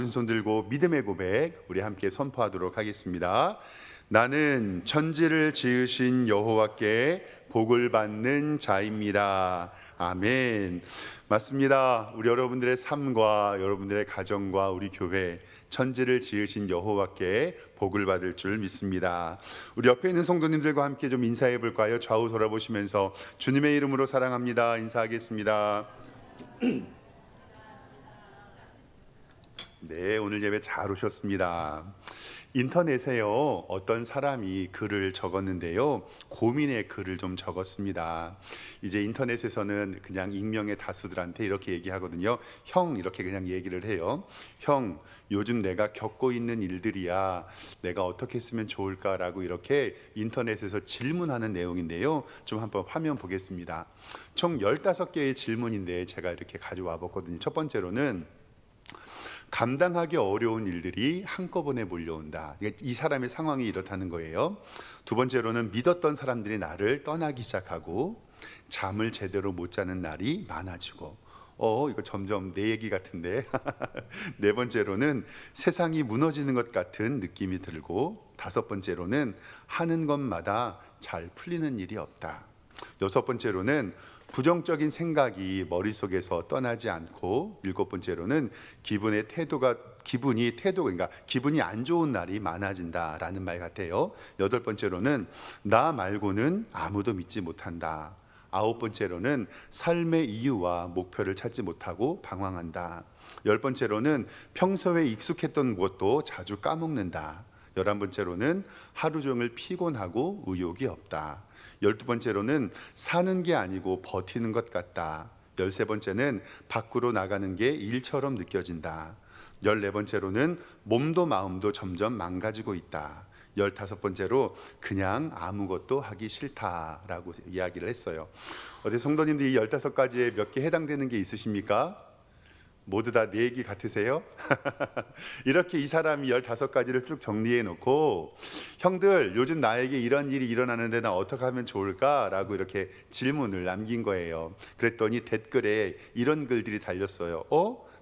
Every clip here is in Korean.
오른손 들고 믿음의 고백 우리 함께 선포하도록 하겠습니다. 나는 천지를 지으신 여호와께 복을 받는 자입니다. 아멘. 맞습니다. 우리 여러분들의 삶과 여러분들의 가정과 우리 교회, 천지를 지으신 여호와께 복을 받을 줄 믿습니다. 우리 옆에 있는 성도님들과 함께 좀 인사해 볼까요? 좌우 돌아보시면서 주님의 이름으로 사랑합니다 인사하겠습니다. 네, 오늘 예배 잘 오셨습니다. 인터넷에요, 어떤 사람이 글을 적었는데요, 고민의 글을 좀 적었습니다. 이제 인터넷에서는 그냥 익명의 다수들한테 이렇게 얘기하거든요. 형, 이렇게 그냥 얘기를 해요. 형, 요즘 내가 겪고 있는 일들이야. 내가 어떻게 했으면 좋을까라고 이렇게 인터넷에서 질문하는 내용인데요. 좀 한번 화면 보겠습니다. 총 15개의 질문인데 제가 이렇게 가져와 봤거든요. 첫 번째로는 감당하기 어려운 일들이 한꺼번에 몰려온다. 이 사람의 상황이 이렇다는 거예요. 두 번째로는 믿었던 사람들이 나를 떠나기 시작하고 잠을 제대로 못 자는 날이 많아지고 이거 점점 내 얘기 같은데 네 번째로는 세상이 무너지는 것 같은 느낌이 들고 다섯 번째로는 하는 것마다 잘 풀리는 일이 없다. 여섯 번째로는 부정적인 생각이 머릿속에서 떠나지 않고 일곱 번째로는 기분이 안 좋은 날이 많아진다라는 말 같아요. 여덟 번째로는 나 말고는 아무도 믿지 못한다. 아홉 번째로는 삶의 이유와 목표를 찾지 못하고 방황한다. 열 번째로는 평소에 익숙했던 것도 자주 까먹는다. 11번째로는 하루 종일 피곤하고 의욕이 없다. 12번째로는 사는 게 아니고 버티는 것 같다. 13번째는 밖으로 나가는 게 일처럼 느껴진다. 14번째로는 몸도 마음도 점점 망가지고 있다. 15번째로 그냥 아무것도 하기 싫다라고 이야기를 했어요. 어제 성도님들 이 15가지에 몇 개 해당되는 게 있으십니까? 모두 다 내 얘기 같으세요? 이렇게 이 사람이 15가지를 쭉 정리해 놓고 형들 요즘 나에게 이런 일이 일어나는데 나 어떻게 하면 좋을까? 라고 이렇게 질문을 남긴 거예요. 그랬더니 댓글에 이런 글들이 달렸어요.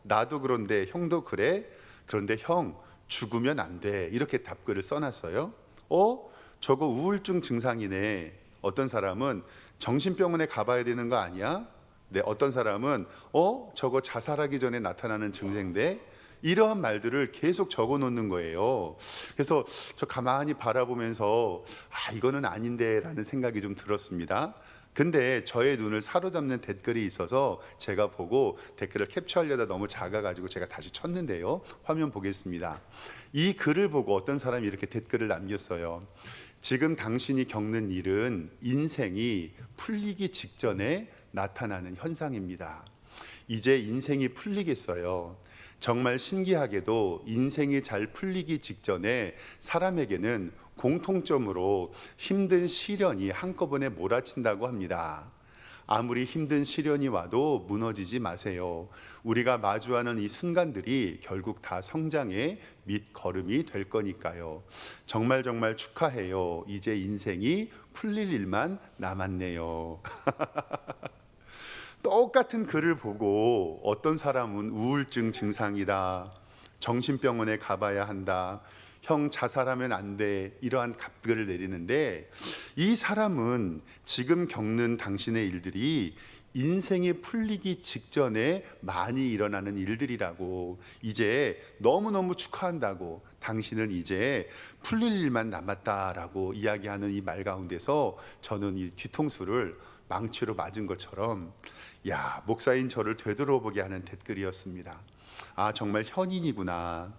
나도 그런데 형도 그래? 그런데 형 죽으면 안 돼. 이렇게 답글을 써놨어요. 저거 우울증 증상이네. 어떤 사람은 정신병원에 가봐야 되는 거 아니야? 네, 어떤 사람은 저거 자살하기 전에 나타나는 증세인데 이러한 말들을 계속 적어 놓는 거예요. 그래서 저 가만히 바라보면서 이거는 아닌데 라는 생각이 좀 들었습니다. 근데 저의 눈을 사로잡는 댓글이 있어서 제가 보고 댓글을 캡처하려다 너무 작아가지고 제가 다시 쳤는데요. 화면 보겠습니다. 이 글을 보고 어떤 사람이 이렇게 댓글을 남겼어요. 지금 당신이 겪는 일은 인생이 풀리기 직전에 나타나는 현상입니다. 이제 인생이 풀리겠어요. 정말 신기하게도 인생이 잘 풀리기 직전에 사람에게는 공통점으로 힘든 시련이 한꺼번에 몰아친다고 합니다. 아무리 힘든 시련이 와도 무너지지 마세요. 우리가 마주하는 이 순간들이 결국 다 성장의 밑거름이 될 거니까요. 정말 축하해요. 이제 인생이 풀릴 일만 남았네요. 똑같은 글을 보고 어떤 사람은 우울증 증상이다, 정신병원에 가봐야 한다, 형 자살하면 안 돼, 이러한 답글을 내리는데 이 사람은 지금 겪는 당신의 일들이 인생이 풀리기 직전에 많이 일어나는 일들이라고, 이제 너무너무 축하한다고, 당신은 이제 풀릴 일만 남았다라고 이야기하는 이 말 가운데서 저는 이 뒤통수를 망치로 맞은 것처럼 목사인 저를 되돌아보게 하는 댓글이었습니다. 정말 현인이구나.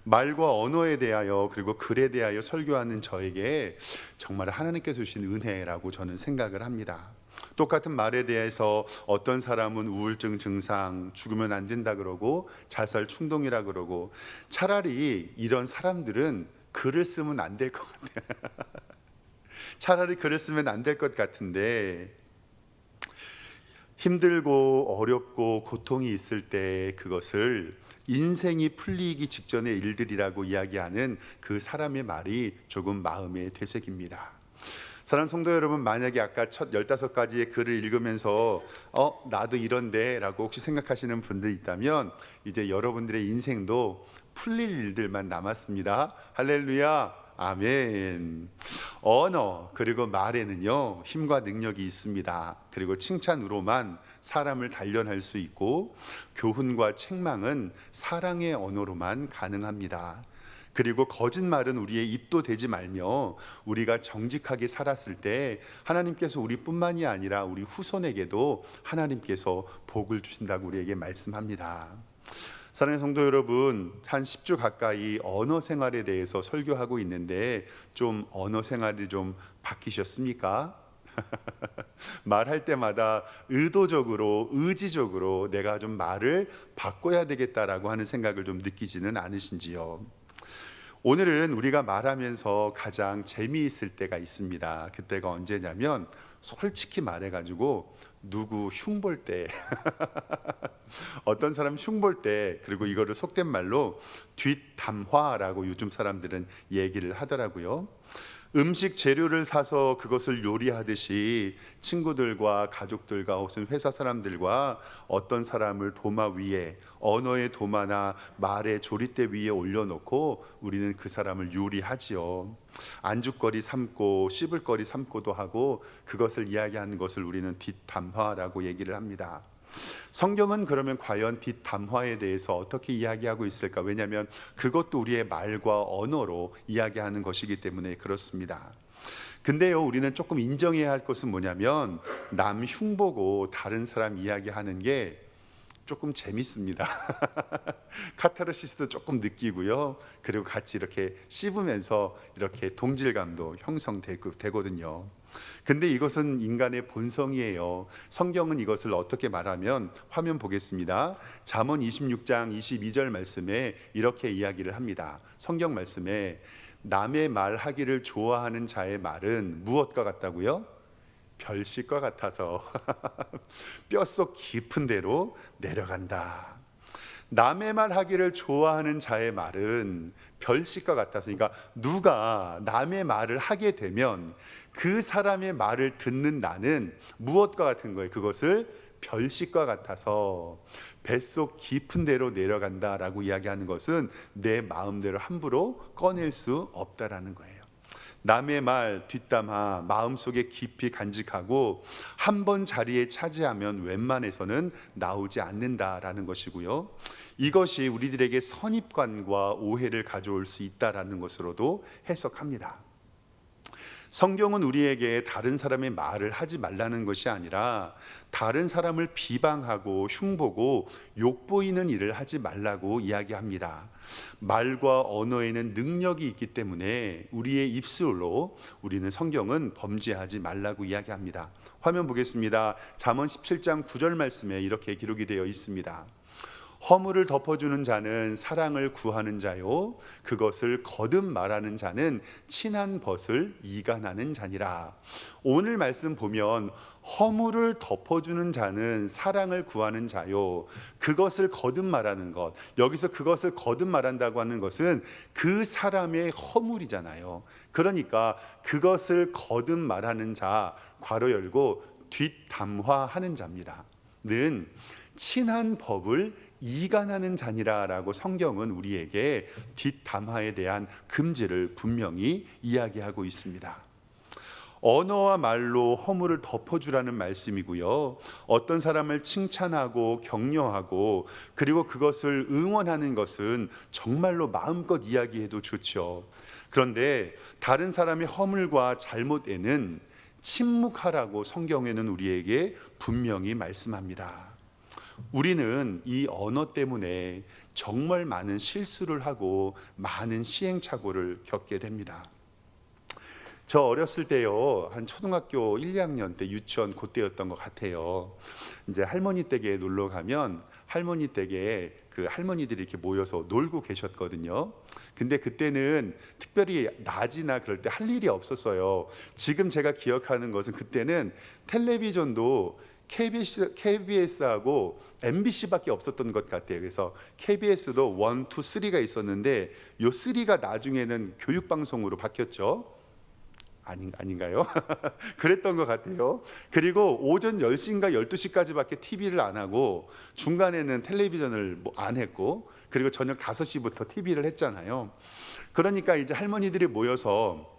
말과 언어에 대하여 그리고 글에 대하여 설교하는 저에게 정말 하나님께서 주신 은혜라고 저는 생각을 합니다. 똑같은 말에 대해서 어떤 사람은 우울증 증상, 죽으면 안 된다 그러고 자살 충동이라 그러고, 차라리 이런 사람들은 글을 쓰면 안 될 것 같아요. 차라리 글을 쓰면 안 될 것 같은데, 힘들고 어렵고 고통이 있을 때 그것을 인생이 풀리기 직전의 일들이라고 이야기하는 그 사람의 말이 조금 마음에 되새깁니다. 사랑하는 성도 여러분, 만약에 아까 첫 15가지의 글을 읽으면서 나도 이런데 라고 혹시 생각하시는 분들이 있다면 이제 여러분들의 인생도 풀릴 일들만 남았습니다. 할렐루야. 아멘. 언어 그리고 말에는요 힘과 능력이 있습니다. 그리고 칭찬으로만 사람을 단련할 수 있고 교훈과 책망은 사랑의 언어로만 가능합니다. 그리고 거짓말은 우리의 입도 대지 말며 우리가 정직하게 살았을 때 하나님께서 우리뿐만이 아니라 우리 후손에게도 하나님께서 복을 주신다고 우리에게 말씀합니다. 사랑하는 성도 여러분, 한 10주 가까이 언어 생활에 대해서 설교하고 있는데 좀 언어 생활이 좀 바뀌셨습니까? 말할 때마다 의도적으로 의지적으로 내가 좀 말을 바꿔야 되겠다라고 하는 생각을 좀 느끼지는 않으신지요? 오늘은 우리가 말하면서 가장 재미있을 때가 있습니다. 그때가 언제냐면 솔직히 말해가지고 누구 흉볼 때 어떤 사람 흉볼 때, 그리고 이거를 속된 말로 뒷담화라고 요즘 사람들은 얘기를 하더라고요. 음식 재료를 사서 그것을 요리하듯이 친구들과 가족들과 혹은 회사 사람들과 어떤 사람을 도마 위에, 언어의 도마나 말의 조리대 위에 올려놓고 우리는 그 사람을 요리하지요. 안주거리 삼고 씹을거리 삼고도 하고 그것을 이야기하는 것을 우리는 뒷담화라고 얘기를 합니다. 성경은 그러면 과연 뒷담화에 대해서 어떻게 이야기하고 있을까? 왜냐하면 그것도 우리의 말과 언어로 이야기하는 것이기 때문에 그렇습니다. 근데요, 우리는 조금 인정해야 할 것은 뭐냐면 남 흉보고 다른 사람 이야기하는 게 조금 재밌습니다. 카타르시스도 조금 느끼고요. 그리고 같이 이렇게 씹으면서 이렇게 동질감도 형성되거든요. 근데 이것은 인간의 본성이에요. 성경은 이것을 어떻게 말하면, 화면 보겠습니다. 잠언 26장 22절 말씀에 이렇게 이야기를 합니다. 성경 말씀에 남의 말하기를 좋아하는 자의 말은 무엇과 같다고요? 별식과 같아서 뼛속 깊은 데로 내려간다. 남의 말 하기를 좋아하는 자의 말은 별식과 같아서, 그러니까 누가 남의 말을 하게 되면 그 사람의 말을 듣는 나는 무엇과 같은 거예요? 그것을 별식과 같아서 뱃속 깊은 데로 내려간다라고 이야기하는 것은 내 마음대로 함부로 꺼낼 수 없다라는 거예요. 남의 말 뒷담화 마음속에 깊이 간직하고 한 번 자리에 차지하면 웬만해서는 나오지 않는다라는 것이고요. 이것이 우리들에게 선입관과 오해를 가져올 수 있다라는 것으로도 해석합니다. 성경은 우리에게 다른 사람의 말을 하지 말라는 것이 아니라 다른 사람을 비방하고 흉보고 욕보이는 일을 하지 말라고 이야기합니다. 말과 언어에는 능력이 있기 때문에 우리의 입술로 우리는 성경은 범죄하지 말라고 이야기합니다. 화면 보겠습니다. 잠언 17장 9절 말씀에 이렇게 기록이 되어 있습니다. 허물을 덮어주는 자는 사랑을 구하는 자요, 그것을 거듭 말하는 자는 친한 벗을 이간하는 자니라. 오늘 말씀 보면 허물을 덮어주는 자는 사랑을 구하는 자요, 그것을 거듭 말하는 것, 여기서 그것을 거듭 말한다고 하는 것은 그 사람의 허물이잖아요. 그러니까 그것을 거듭 말하는 자, 괄호 열고 뒷담화하는 자입니다. 는 친한 법을 이간하는 자니라라고 성경은 우리에게 뒷담화에 대한 금지를 분명히 이야기하고 있습니다. 언어와 말로 허물을 덮어주라는 말씀이고요. 어떤 사람을 칭찬하고 격려하고 그리고 그것을 응원하는 것은 정말로 마음껏 이야기해도 좋죠. 그런데 다른 사람의 허물과 잘못에는 침묵하라고 성경에는 우리에게 분명히 말씀합니다. 우리는 이 언어 때문에 정말 많은 실수를 하고 많은 시행착오를 겪게 됩니다. 저 어렸을 때요, 한 초등학교 1, 2학년 때, 유치원 그때였던 것 같아요. 이제 할머니 댁에 놀러 가면 할머니 댁에 그 할머니들이 이렇게 모여서 놀고 계셨거든요. 근데 그때는 특별히 낮이나 그럴 때 할 일이 없었어요. 지금 제가 기억하는 것은 그때는 텔레비전도 KBS하고 MBC밖에 없었던 것 같아요. 그래서 KBS도 1, 2, 3가 있었는데 요 3가 나중에는 교육방송으로 바뀌었죠. 아닌가요? 그랬던 것 같아요. 그리고 오전 10시인가 12시까지밖에 TV를 안 하고 중간에는 텔레비전을 안 했고, 그리고 저녁 5시부터 TV를 했잖아요. 그러니까 이제 할머니들이 모여서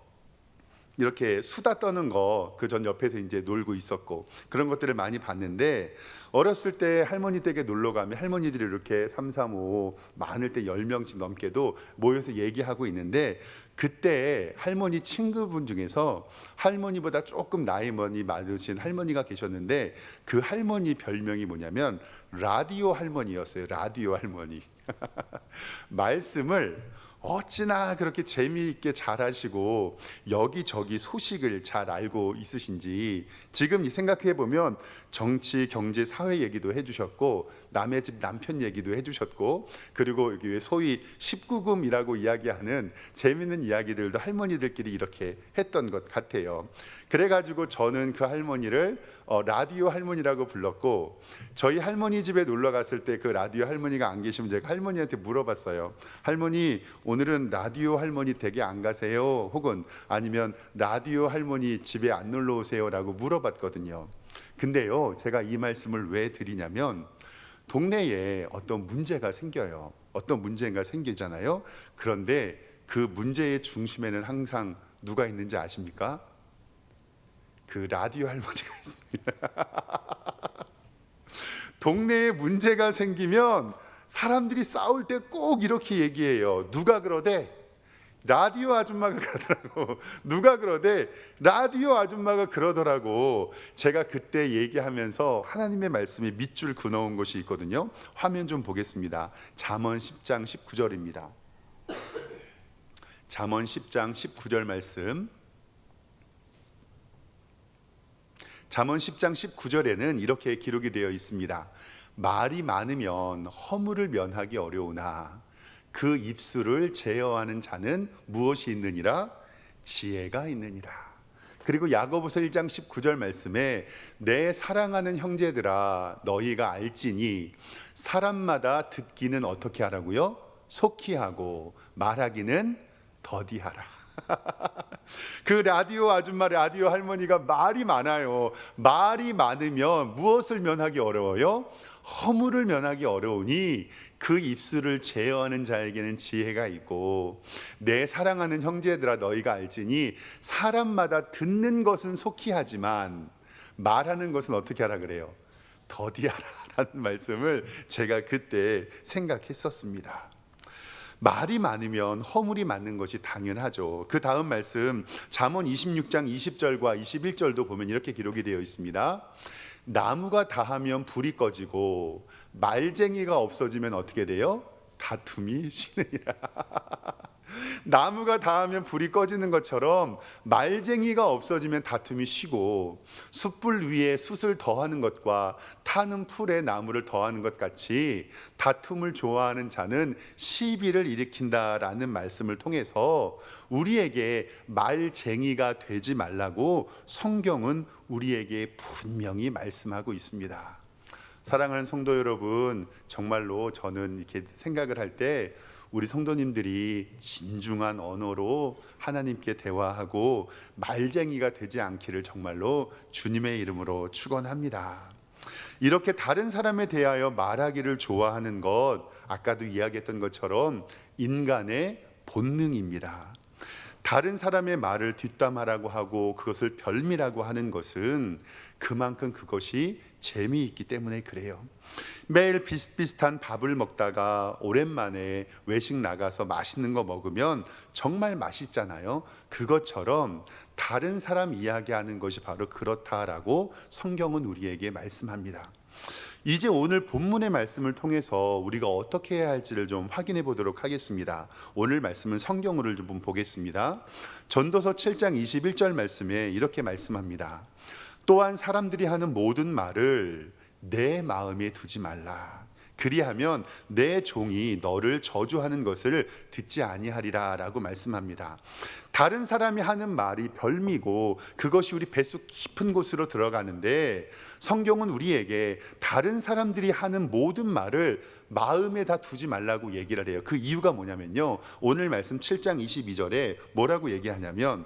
이렇게 수다 떠는 거, 그 전 옆에서 이제 놀고 있었고, 그런 것들을 많이 봤는데, 어렸을 때 할머니 댁에 놀러 가면 할머니들이 이렇게 3, 3, 5 많을 때 10명씩 넘게도 모여서 얘기하고 있는데, 그때 할머니 친구분 중에서 할머니보다 조금 나이 많으신 할머니가 계셨는데, 그 할머니 별명이 뭐냐면 라디오 할머니였어요. 라디오 할머니. 말씀을 어찌나 그렇게 재미있게 잘하시고 여기저기 소식을 잘 알고 있으신지, 지금 생각해 보면 정치, 경제, 사회 얘기도 해주셨고, 남의 집 남편 얘기도 해주셨고, 그리고 여기 소위 19금이라고 이야기하는 재미있는 이야기들도 할머니들끼리 이렇게 했던 것 같아요. 그래가지고 저는 그 할머니를 라디오 할머니라고 불렀고, 저희 할머니 집에 놀러 갔을 때 그 라디오 할머니가 안 계시면 제가 할머니한테 물어봤어요. 할머니, 오늘은 라디오 할머니 댁에 안 가세요? 혹은 아니면 라디오 할머니 집에 안 놀러 오세요? 라고 물어봤거든요. 근데요, 제가 이 말씀을 왜 드리냐면, 동네에 어떤 문제가 생겨요. 어떤 문제가 생기잖아요. 그런데 그 문제의 중심에는 항상 누가 있는지 아십니까? 그 라디오 할머니가 있습니다. 동네에 문제가 생기면 사람들이 싸울 때 꼭 이렇게 얘기해요. 누가 그러대? 라디오 아줌마가 그러더라고. 누가 그러대? 라디오 아줌마가 그러더라고. 제가 그때 얘기하면서 하나님의 말씀에 밑줄 그어온 것이 있거든요. 화면 좀 보겠습니다. 잠언 10장 19절입니다. 잠언 10장 19절 말씀. 잠언 10장 19절에는 이렇게 기록이 되어 있습니다. 말이 많으면 허물을 면하기 어려우나 그 입술을 제어하는 자는 무엇이 있느니라? 지혜가 있느니라. 그리고 야고보서 1장 19절 말씀에 내 사랑하는 형제들아 너희가 알지니 사람마다 듣기는 어떻게 하라고요? 속히 하고 말하기는 더디하라. 그 라디오 아줌마, 라디오 할머니가 말이 많아요. 말이 많으면 무엇을 면하기 어려워요? 허물을 면하기 어려우니 그 입술을 제어하는 자에게는 지혜가 있고, 내 사랑하는 형제들아 너희가 알지니 사람마다 듣는 것은 속히 하지만 말하는 것은 어떻게 하라 그래요? 더디하라라는 말씀을 제가 그때 생각했었습니다. 말이 많으면 허물이 많는 것이 당연하죠. 그 다음 말씀 잠언 26장 20절과 21절도 보면 이렇게 기록이 되어 있습니다. 나무가 다하면 불이 꺼지고 말쟁이가 없어지면 어떻게 돼요? 다툼이 쉬느니라. 나무가 닿으면 불이 꺼지는 것처럼 말쟁이가 없어지면 다툼이 쉬고, 숯불 위에 숯을 더하는 것과 타는 풀에 나무를 더하는 것 같이 다툼을 좋아하는 자는 시비를 일으킨다라는 말씀을 통해서 우리에게 말쟁이가 되지 말라고 성경은 우리에게 분명히 말씀하고 있습니다. 사랑하는 성도 여러분, 정말로 저는 이렇게 생각을 할 때 우리 성도님들이 진중한 언어로 하나님께 대화하고 말쟁이가 되지 않기를 정말로 주님의 이름으로 축원합니다. 이렇게 다른 사람에 대하여 말하기를 좋아하는 것, 아까도 이야기했던 것처럼 인간의 본능입니다. 다른 사람의 말을 뒷담화라고 하고 그것을 별미라고 하는 것은 그만큼 그것이 재미있기 때문에 그래요. 매일 비슷비슷한 밥을 먹다가 오랜만에 외식 나가서 맛있는 거 먹으면 정말 맛있잖아요. 그것처럼 다른 사람 이야기하는 것이 바로 그렇다라고 성경은 우리에게 말씀합니다. 이제 오늘 본문의 말씀을 통해서 우리가 어떻게 해야 할지를 좀 확인해 보도록 하겠습니다. 오늘 말씀은 성경어를 좀 보겠습니다. 전도서 7장 21절 말씀에 이렇게 말씀합니다. 또한 사람들이 하는 모든 말을 내 마음에 두지 말라. 그리하면 내 종이 너를 저주하는 것을 듣지 아니하리라 라고 말씀합니다. 다른 사람이 하는 말이 별미고 그것이 우리 뱃속 깊은 곳으로 들어가는데, 성경은 우리에게 다른 사람들이 하는 모든 말을 마음에 다 두지 말라고 얘기를 해요. 그 이유가 뭐냐면요, 오늘 말씀 7장 22절에 뭐라고 얘기하냐면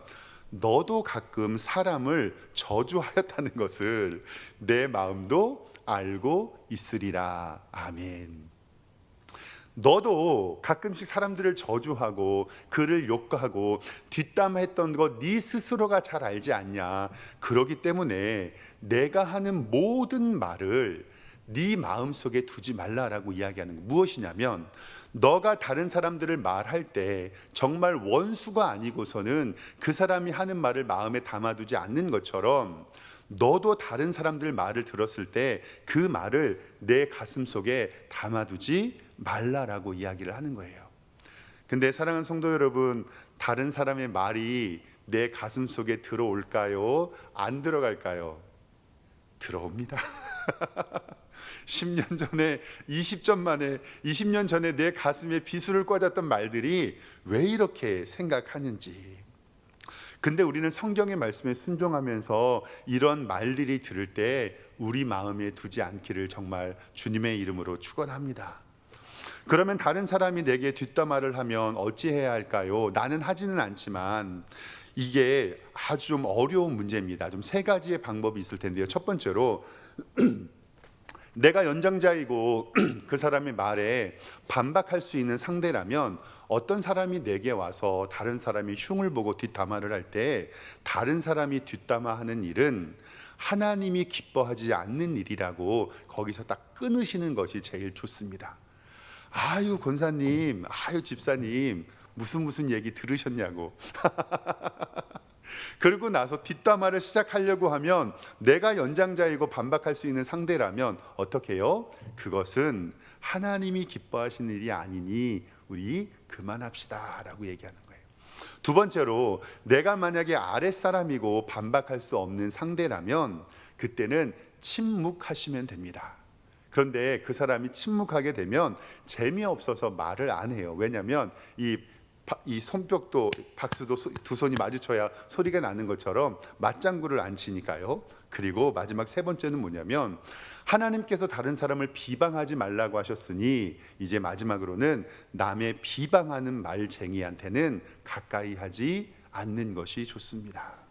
너도 가끔 사람을 저주하였다는 것을 내 마음도 알고 있으리라. 아멘. 너도 가끔씩 사람들을 저주하고 그를 욕하고 뒷담화했던 것 네 스스로가 잘 알지 않냐. 그러기 때문에 내가 하는 모든 말을 네 마음속에 두지 말라라고 이야기하는 거. 무엇이냐면 너가 다른 사람들을 말할 때 정말 원수가 아니고서는 그 사람이 하는 말을 마음에 담아두지 않는 것처럼 너도 다른 사람들 말을 들었을 때 그 말을 내 가슴 속에 담아두지 말라라고 이야기를 하는 거예요. 근데 사랑하는 성도 여러분, 다른 사람의 말이 내 가슴 속에 들어올까요? 안 들어갈까요? 들어옵니다. 10년 전에 20점 만에 20년 전에 내 가슴에 비수를 꽂았던 말들이 왜 이렇게 생각하는지. 근데 우리는 성경의 말씀에 순종하면서 이런 말들이 들을 때 우리 마음에 두지 않기를 정말 주님의 이름으로 축원합니다. 그러면 다른 사람이 내게 뒷담화를 하면 어찌해야 할까요? 나는 하지는 않지만 이게 아주 좀 어려운 문제입니다. 좀 세 가지의 방법이 있을 텐데요. 첫 번째로 내가 연장자이고 그 사람의 말에 반박할 수 있는 상대라면 어떤 사람이 내게 와서 다른 사람이 흉을 보고 뒷담화를 할 때 다른 사람이 뒷담화하는 일은 하나님이 기뻐하지 않는 일이라고 거기서 딱 끊으시는 것이 제일 좋습니다. 아유 권사님, 아유 집사님, 무슨 얘기 들으셨냐고. 그러고 나서 뒷담화를 시작하려고 하면 내가 연장자이고 반박할 수 있는 상대라면 어떻게 해요? 그것은 하나님이 기뻐하시는 일이 아니니 우리 그만합시다 라고 얘기하는 거예요. 두 번째로 내가 만약에 아랫사람이고 반박할 수 없는 상대라면 그때는 침묵하시면 됩니다. 그런데 그 사람이 침묵하게 되면 재미없어서 말을 안 해요. 왜냐하면 이 손뼉도 박수도 두 손이 마주쳐야 소리가 나는 것처럼 맞장구를 안 치니까요. 그리고 마지막 세 번째는 뭐냐면 하나님께서 다른 사람을 비방하지 말라고 하셨으니 이제 마지막으로는 남의 비방하는 말쟁이한테는 가까이 하지 않는 것이 좋습니다.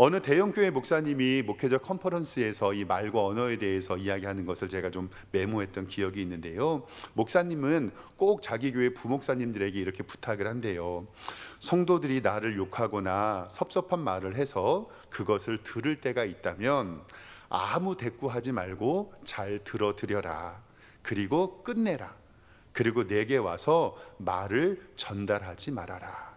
어느 대형교회 목사님이 목회적 컨퍼런스에서 이 말과 언어에 대해서 이야기하는 것을 제가 좀 메모했던 기억이 있는데요. 목사님은 꼭 자기 교회 부목사님들에게 이렇게 부탁을 한대요. 성도들이 나를 욕하거나 섭섭한 말을 해서 그것을 들을 때가 있다면 아무 대꾸하지 말고 잘 들어드려라. 그리고 끝내라. 그리고 내게 와서 말을 전달하지 말아라.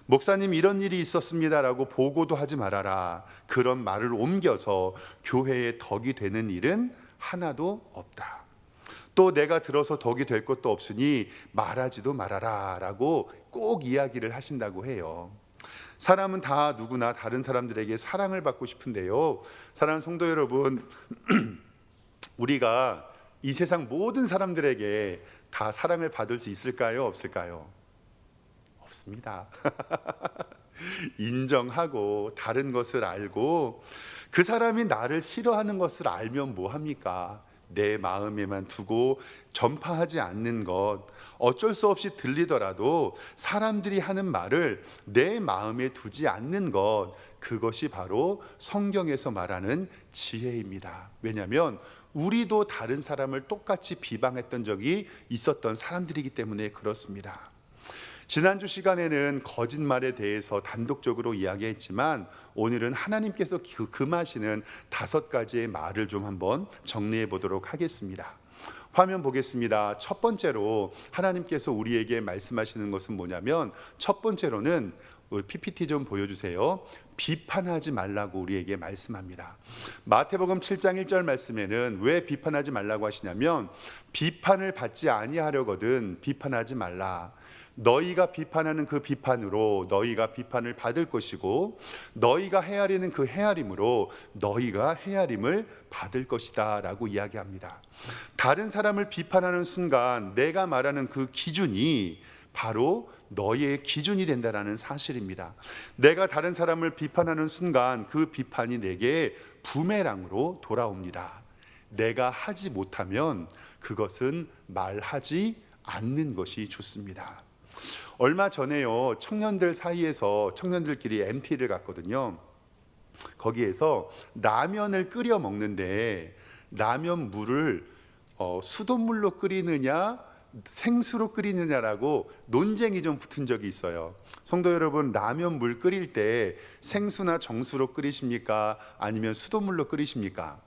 목사님 이런 일이 있었습니다라고 보고도 하지 말아라. 그런 말을 옮겨서 교회에 덕이 되는 일은 하나도 없다. 또 내가 들어서 덕이 될 것도 없으니 말하지도 말아라 라고 꼭 이야기를 하신다고 해요. 사람은 다 누구나 다른 사람들에게 사랑을 받고 싶은데요. 사랑하는 성도 여러분, 우리가 이 세상 모든 사람들에게 다 사랑을 받을 수 있을까요? 없을까요? 없습니다. 인정하고 다른 것을 알고 그 사람이 나를 싫어하는 것을 알면 뭐 합니까? 내 마음에만 두고 전파하지 않는 것, 어쩔 수 없이 들리더라도 사람들이 하는 말을 내 마음에 두지 않는 것, 그것이 바로 성경에서 말하는 지혜입니다. 왜냐하면 우리도 다른 사람을 똑같이 비방했던 적이 있었던 사람들이기 때문에 그렇습니다. 지난주 시간에는 거짓말에 대해서 단독적으로 이야기했지만 오늘은 하나님께서 금하시는 5가지의 말을 좀 한번 정리해 보도록 하겠습니다. 화면 보겠습니다. 첫 번째로 하나님께서 우리에게 말씀하시는 것은 뭐냐면 첫 번째로는 우리 PPT 좀 보여주세요. 비판하지 말라고 우리에게 말씀합니다. 마태복음 7장 1절 말씀에는 왜 비판하지 말라고 하시냐면 비판을 받지 아니하려거든 비판하지 말라. 너희가 비판하는 그 비판으로 너희가 비판을 받을 것이고 너희가 헤아리는 그 헤아림으로 너희가 헤아림을 받을 것이다 라고 이야기합니다. 다른 사람을 비판하는 순간 내가 말하는 그 기준이 바로 너희의 기준이 된다는 사실입니다. 내가 다른 사람을 비판하는 순간 그 비판이 내게 부메랑으로 돌아옵니다. 내가 하지 못하면 그것은 말하지 않는 것이 좋습니다. 얼마 전에요, 청년들 사이에서 청년들끼리 MT를 갔거든요. 거기에서 라면을 끓여 먹는데 라면 물을 수돗물로 끓이느냐 생수로 끓이느냐라고 논쟁이 좀 붙은 적이 있어요. 성도 여러분, 라면 물 끓일 때 생수나 정수로 끓이십니까? 아니면 수돗물로 끓이십니까?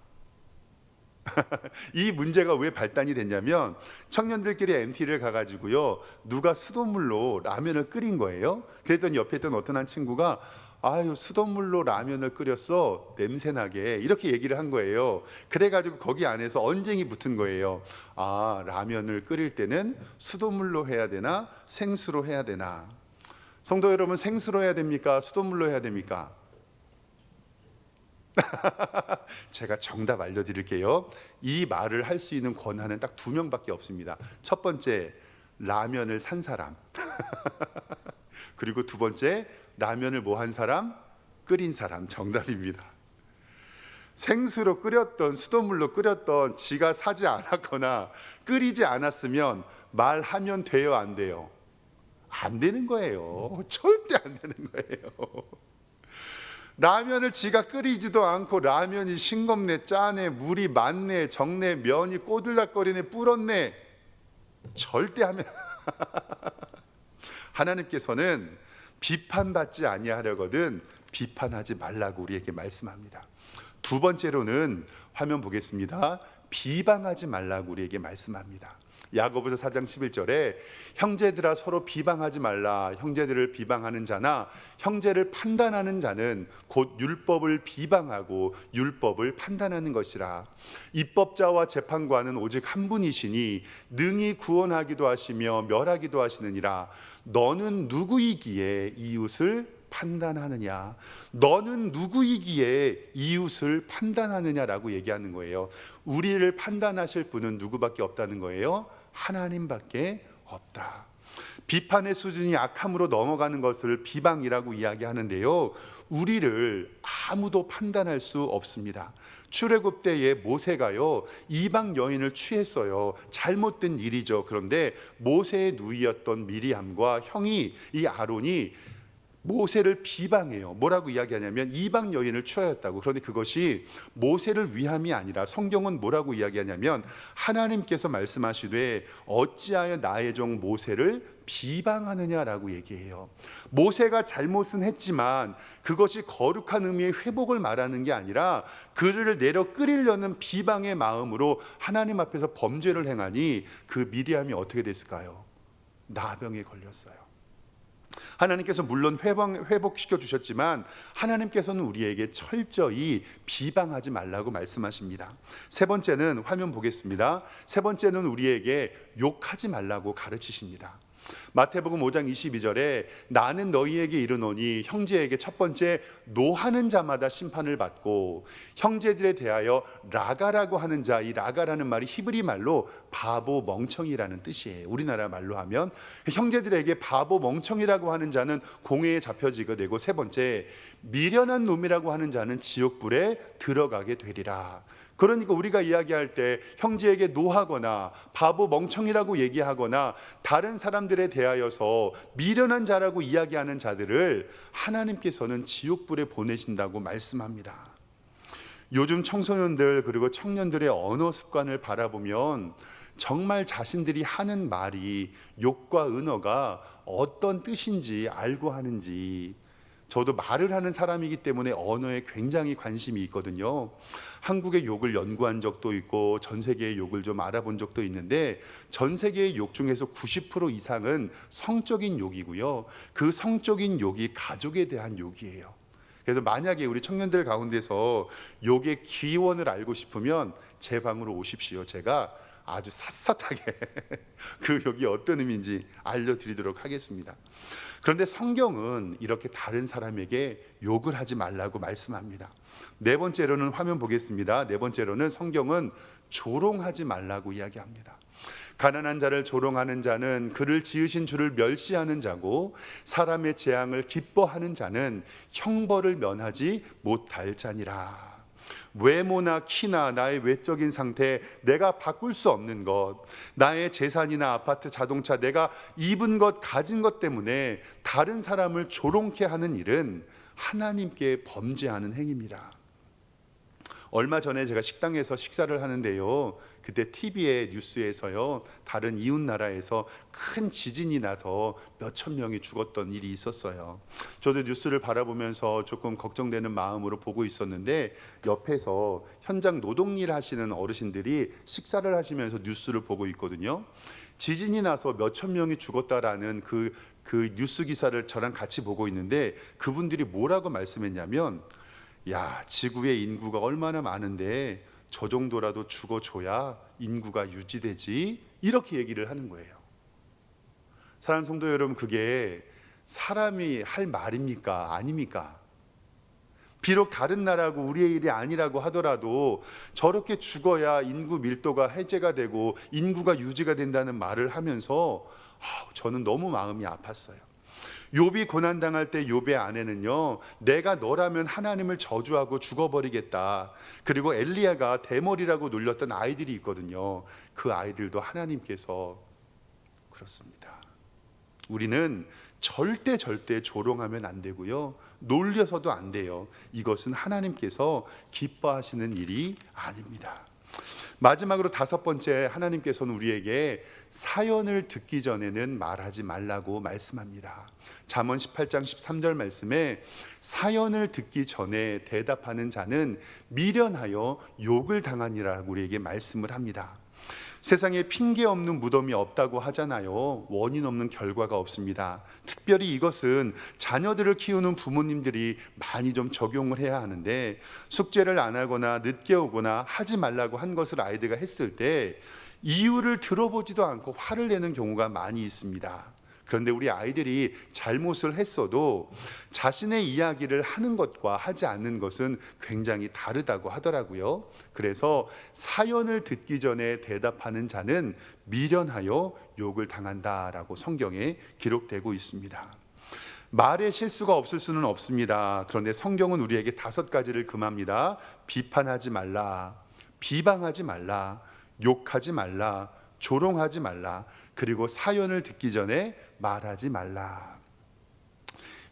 이 문제가 왜 발단이 됐냐면 청년들끼리 MT를 가가지고요, 누가 수돗물로 라면을 끓인 거예요. 그랬더니 옆에 있던 어떤 한 친구가 아유, 수돗물로 라면을 끓였어, 냄새나게, 이렇게 얘기를 한 거예요. 그래가지고 거기 안에서 언쟁이 붙은 거예요. 아, 라면을 끓일 때는 수돗물로 해야 되나 생수로 해야 되나? 성도 여러분, 생수로 해야 됩니까? 수돗물로 해야 됩니까? 제가 정답 알려드릴게요. 이 말을 할 수 있는 권한은 딱 두 명밖에 없습니다. 첫 번째, 라면을 산 사람. 그리고 두 번째, 라면을 뭐 한 사람? 끓인 사람. 정답입니다. 생수로 끓였던 수돗물로 끓였던 지가 사지 않았거나 끓이지 않았으면 말하면 돼요, 안 돼요? 안 되는 거예요. 절대 안 되는 거예요. 라면을 지가 끓이지도 않고 라면이 싱겁네, 짜네, 물이 많네, 적네, 면이 꼬들락거리네, 불었네, 절대 하면 하나님께서는 비판받지 아니하려거든 비판하지 말라고 우리에게 말씀합니다. 두 번째로는 화면 보겠습니다. 비방하지 말라고 우리에게 말씀합니다. 야고보서 4장 11절에 형제들아 서로 비방하지 말라. 형제들을 비방하는 자나 형제를 판단하는 자는 곧 율법을 비방하고 율법을 판단하는 것이라. 입법자와 재판관은 오직 한 분이시니 능히 구원하기도 하시며 멸하기도 하시느니라. 너는 누구이기에 이웃을 판단하느냐? 너는 누구이기에 이웃을 판단하느냐라고 얘기하는 거예요. 우리를 판단하실 분은 누구밖에 없다는 거예요? 하나님밖에 없다. 비판의 수준이 악함으로 넘어가는 것을 비방이라고 이야기하는데요, 우리를 아무도 판단할 수 없습니다. 출애굽 때에 모세가요, 이방 여인을 취했어요. 잘못된 일이죠. 그런데 모세의 누이였던 미리암과 형이 이 아론이 모세를 비방해요. 뭐라고 이야기하냐면 이방 여인을 취하였다고. 그런데 그것이 모세를 위함이 아니라 성경은 뭐라고 이야기하냐면 하나님께서 말씀하시되 어찌하여 나의 종 모세를 비방하느냐라고 얘기해요. 모세가 잘못은 했지만 그것이 거룩한 의미의 회복을 말하는 게 아니라 그를 내려 끌이려는 비방의 마음으로 하나님 앞에서 범죄를 행하니 그 미리암이 어떻게 됐을까요? 나병에 걸렸어요. 하나님께서 물론 회복시켜 주셨지만 하나님께서는 우리에게 철저히 비방하지 말라고 말씀하십니다. 세 번째는 화면 보겠습니다. 세 번째는 우리에게 욕하지 말라고 가르치십니다. 마태복음 5장 22절에 나는 너희에게 이르노니 형제에게 첫 번째 노하는 자마다 심판을 받고 형제들에 대하여 라가라고 하는 자, 이 라가라는 말이 히브리 말로 바보 멍청이라는 뜻이에요. 우리나라 말로 하면 형제들에게 바보 멍청이라고 하는 자는 공회에 잡혀지게 되고, 세 번째 미련한 놈이라고 하는 자는 지옥불에 들어가게 되리라. 그러니까 우리가 이야기할 때 형제에게 노하거나 바보 멍청이라고 얘기하거나 다른 사람들에 대하여서 미련한 자라고 이야기하는 자들을 하나님께서는 지옥불에 보내신다고 말씀합니다. 요즘 청소년들 그리고 청년들의 언어 습관을 바라보면 정말 자신들이 하는 말이 욕과 은어가 어떤 뜻인지 알고 하는지, 저도 말을 하는 사람이기 때문에 언어에 굉장히 관심이 있거든요. 한국의 욕을 연구한 적도 있고 전 세계의 욕을 좀 알아본 적도 있는데, 전 세계의 욕 중에서 90% 이상은 성적인 욕이고요, 그 성적인 욕이 가족에 대한 욕이에요. 그래서 만약에 우리 청년들 가운데서 욕의 기원을 알고 싶으면 제 방으로 오십시오. 제가 아주 샅샅하게 그 욕이 어떤 의미인지 알려드리도록 하겠습니다. 그런데 성경은 이렇게 다른 사람에게 욕을 하지 말라고 말씀합니다. 네 번째로는 화면 보겠습니다. 네 번째로는 성경은 조롱하지 말라고 이야기합니다. 가난한 자를 조롱하는 자는 그를 지으신 주를 멸시하는 자고, 사람의 재앙을 기뻐하는 자는 형벌을 면하지 못할 자니라. 외모나 키나 나의 외적인 상태, 내가 바꿀 수 없는 것, 나의 재산이나 아파트, 자동차, 내가 입은 것, 가진 것 때문에 다른 사람을 조롱케 하는 일은 하나님께 범죄하는 행위입니다. 얼마 전에 제가 식당에서 식사를 하는데요, 그때 TV에 뉴스에서요, 다른 이웃 나라에서 큰 지진이 나서 몇천 명이 죽었던 일이 있었어요. 저도 뉴스를 바라보면서 조금 걱정되는 마음으로 보고 있었는데, 옆에서 현장 노동일 하시는 어르신들이 식사를 하시면서 뉴스를 보고 있거든요. 지진이 나서 몇천 명이 죽었다라는 그 뉴스 기사를 저랑 같이 보고 있는데, 그분들이 뭐라고 말씀했냐면, 야, 지구의 인구가 얼마나 많은데 저 정도라도 죽어줘야 인구가 유지되지, 이렇게 얘기를 하는 거예요. 사랑하는 성도 여러분, 그게 사람이 할 말입니까? 아닙니까? 비록 다른 나라고 우리의 일이 아니라고 하더라도 저렇게 죽어야 인구 밀도가 해제가 되고 인구가 유지가 된다는 말을 하면서 저는 너무 마음이 아팠어요. 욥이 고난 당할 때 욥의 아내는요, 내가 너라면 하나님을 저주하고 죽어버리겠다. 그리고 엘리야가 대머리라고 놀렸던 아이들이 있거든요. 그 아이들도 하나님께서 그렇습니다. 우리는 절대 조롱하면 안 되고요, 놀려서도 안 돼요. 이것은 하나님께서 기뻐하시는 일이 아닙니다. 마지막으로 5번째, 하나님께서는 우리에게 사연을 듣기 전에는 말하지 말라고 말씀합니다. 잠언 18장 13절 말씀에 사연을 듣기 전에 대답하는 자는 미련하여 욕을 당하니라고 우리에게 말씀을 합니다. 세상에 핑계 없는 무덤이 없다고 하잖아요. 원인 없는 결과가 없습니다. 특별히 이것은 자녀들을 키우는 부모님들이 많이 좀 적용을 해야 하는데, 숙제를 안 하거나 늦게 오거나 하지 말라고 한 것을 아이들가 했을 때 이유를 들어보지도 않고 화를 내는 경우가 많이 있습니다. 그런데 우리 아이들이 잘못을 했어도 자신의 이야기를 하는 것과 하지 않는 것은 굉장히 다르다고 하더라고요. 그래서 사연을 듣기 전에 대답하는 자는 미련하여 욕을 당한다라고 성경에 기록되고 있습니다. 말에 실수가 없을 수는 없습니다. 그런데 성경은 우리에게 5가지를 금합니다. 비판하지 말라, 비방하지 말라, 욕하지 말라, 조롱하지 말라, 그리고 사연을 듣기 전에 말하지 말라.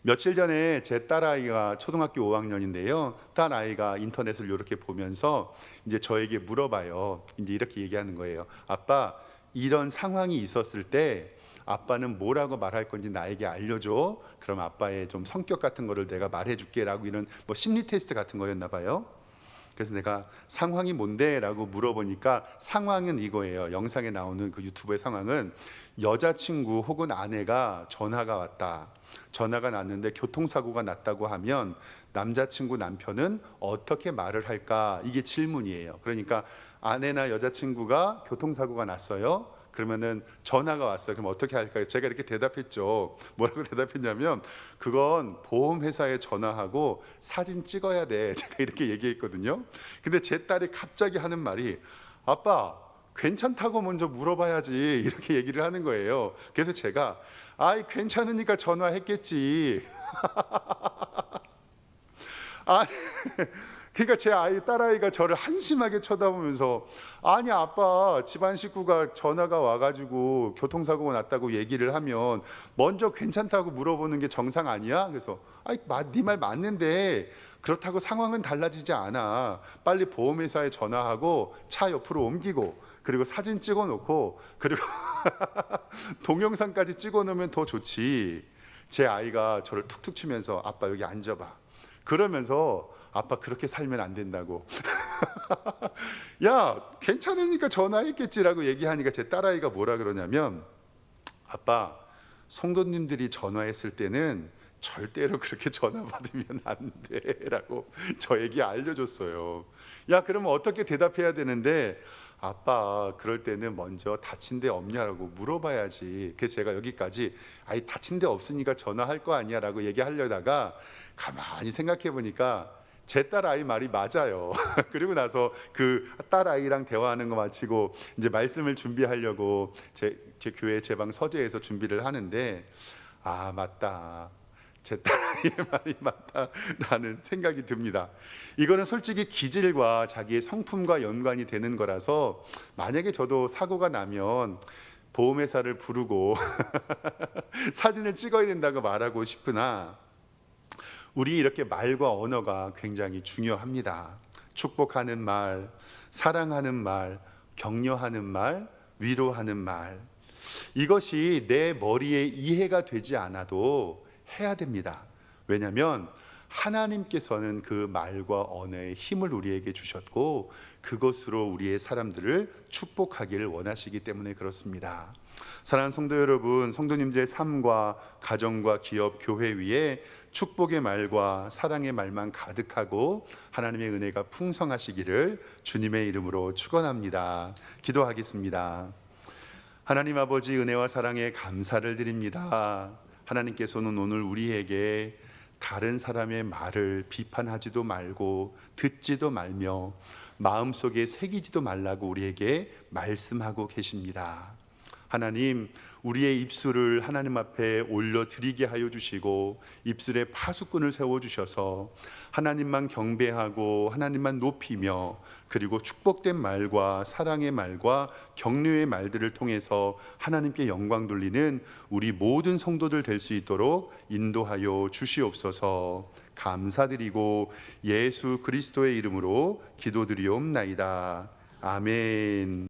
며칠 전에 제 딸아이가 초등학교 5학년인데요. 딸아이가 인터넷을 이렇게 보면서 이제 저에게 물어봐요. 이제 이렇게 얘기하는 거예요. 아빠, 이런 상황이 있었을 때 아빠는 뭐라고 말할 건지 나에게 알려줘. 그럼 아빠의 좀 성격 같은 거를 내가 말해줄게 라고, 이런 뭐 심리 테스트 같은 거였나 봐요. 그래서 내가 상황이 뭔데? 라고 물어보니까 상황은 이거예요. 영상에 나오는 그 유튜브의 상황은 여자친구 혹은 아내가 전화가 왔다. 전화가 났는데 교통사고가 났다고 하면 남자친구, 남편은 어떻게 말을 할까? 이게 질문이에요. 그러니까 아내나 여자친구가 교통사고가 났어요. 그러면은 전화가 왔어요. 그럼 어떻게 할까요? 제가 이렇게 대답했죠. 뭐라고 대답했냐면, 그건 보험회사에 전화하고 사진 찍어야 돼. 제가 이렇게 얘기했거든요. 근데 제 딸이 갑자기 하는 말이, 아빠, 괜찮다고 먼저 물어봐야지, 이렇게 얘기를 하는 거예요. 그래서 제가, 아이, 괜찮으니까 전화했겠지. 아, 그러니까 제 딸아이가 저를 한심하게 쳐다보면서, 아니 아빠, 집안 식구가 전화가 와가지고 교통사고가 났다고 얘기를 하면 먼저 괜찮다고 물어보는 게 정상 아니야? 그래서 네 말 맞는데 그렇다고 상황은 달라지지 않아. 빨리 보험회사에 전화하고 차 옆으로 옮기고, 그리고 사진 찍어놓고, 그리고 동영상까지 찍어놓으면 더 좋지. 제 아이가 저를 툭툭 치면서, 아빠 여기 앉아봐. 그러면서, 아빠 그렇게 살면 안 된다고. 야, 괜찮으니까 전화했겠지라고 얘기하니까 제 딸아이가 뭐라 그러냐면, 아빠, 성도님들이 전화했을 때는 절대로 그렇게 전화 받으면 안 돼라고 저에게 알려줬어요. 야, 그러면 어떻게 대답해야 되는데, 아빠, 그럴 때는 먼저 다친 데 없냐라고 물어봐야지. 그래서 제가 여기까지, 아이, 다친 데 없으니까 전화할 거 아니야 라고 얘기하려다가 가만히 생각해 보니까 제 딸아이 말이 맞아요. 그리고 나서 그 딸아이랑 대화하는 거 마치고 이제 말씀을 준비하려고 제 교회 제 방 서재에서 준비를 하는데, 아, 맞다. 제 딸아이의 말이 맞다라는 생각이 듭니다. 이거는 솔직히 기질과 자기의 성품과 연관이 되는 거라서 만약에 저도 사고가 나면 보험회사를 부르고 사진을 찍어야 된다고 말하고 싶으나 우리 이렇게 말과 언어가 굉장히 중요합니다. 축복하는 말, 사랑하는 말, 격려하는 말, 위로하는 말, 이것이 내 머리에 이해가 되지 않아도 해야 됩니다. 왜냐하면 하나님께서는 그 말과 언어의 힘을 우리에게 주셨고 그것으로 우리의 사람들을 축복하기를 원하시기 때문에 그렇습니다. 사랑하는 성도 여러분, 성도님들의 삶과 가정과 기업, 교회 위에 축복의 말과 사랑의 말만 가득하고 하나님의 은혜가 풍성하시기를 주님의 이름으로 축원합니다. 기도하겠습니다. 하나님 아버지, 은혜와 사랑에 감사를 드립니다. 하나님께서는 오늘 우리에게 다른 사람의 말을 비판하지도 말고 듣지도 말며 마음속에 새기지도 말라고 우리에게 말씀하고 계십니다. 하나님, 우리의 입술을 하나님 앞에 올려드리게 하여 주시고 입술에 파수꾼을 세워주셔서 하나님만 경배하고 하나님만 높이며 그리고 축복된 말과 사랑의 말과 격려의 말들을 통해서 하나님께 영광 돌리는 우리 모든 성도들 될 수 있도록 인도하여 주시옵소서. 감사드리고 예수 그리스도의 이름으로 기도드리옵나이다. 아멘.